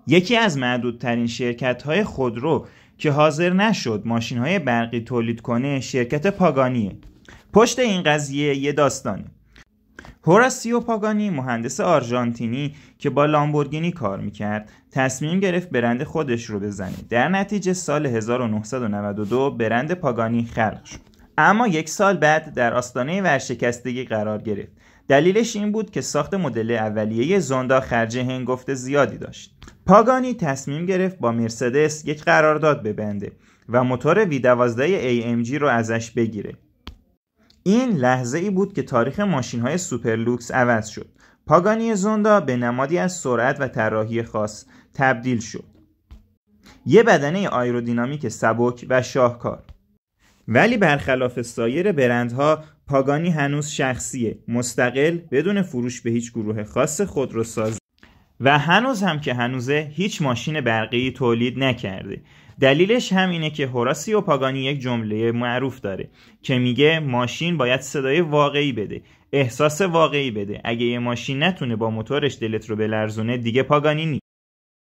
یکی از معدودترین شرکت‌های خودرو که حاضر نشد ماشین‌های برقی تولید کنه شرکت پاگانیه. پشت این قضیه یه داستانه. هوراسیو پاگانی مهندس آرژانتینی که با لامبورگینی کار میکرد تصمیم گرفت برند خودش رو بزنه. در نتیجه سال 1992 برند پاگانی خلق شد. اما یک سال بعد در آستانه ورشکستگی قرار گرفت. دلیلش این بود که ساخت مدل اولیه زوندا خرج هنگفت زیادی داشت. پاگانی تصمیم گرفت با مرسدس یک قرارداد ببنده و موتور V12 AMG رو ازش بگیره. این لحظه ای بود که تاریخ ماشین‌های سوپرلوکس عوض شد. پاگانی زوندا به نمادی از سرعت و طراحی خاص تبدیل شد. یه بدنه آیرودینامیک سبک و شاهکار. ولی برخلاف سایر برندها پاگانی هنوز شخصیه، مستقل، بدون فروش به هیچ گروه خاص خودروساز و هنوز هم که هنوزه هیچ ماشین برقی تولید نکرده. دلیلش هم اینه که هوراسیو پاگانی یک جمله معروف داره که میگه ماشین باید صدای واقعی بده، احساس واقعی بده. اگه یه ماشین نتونه با موتورش دلت رو بلرزونه دیگه پاگانی نیست.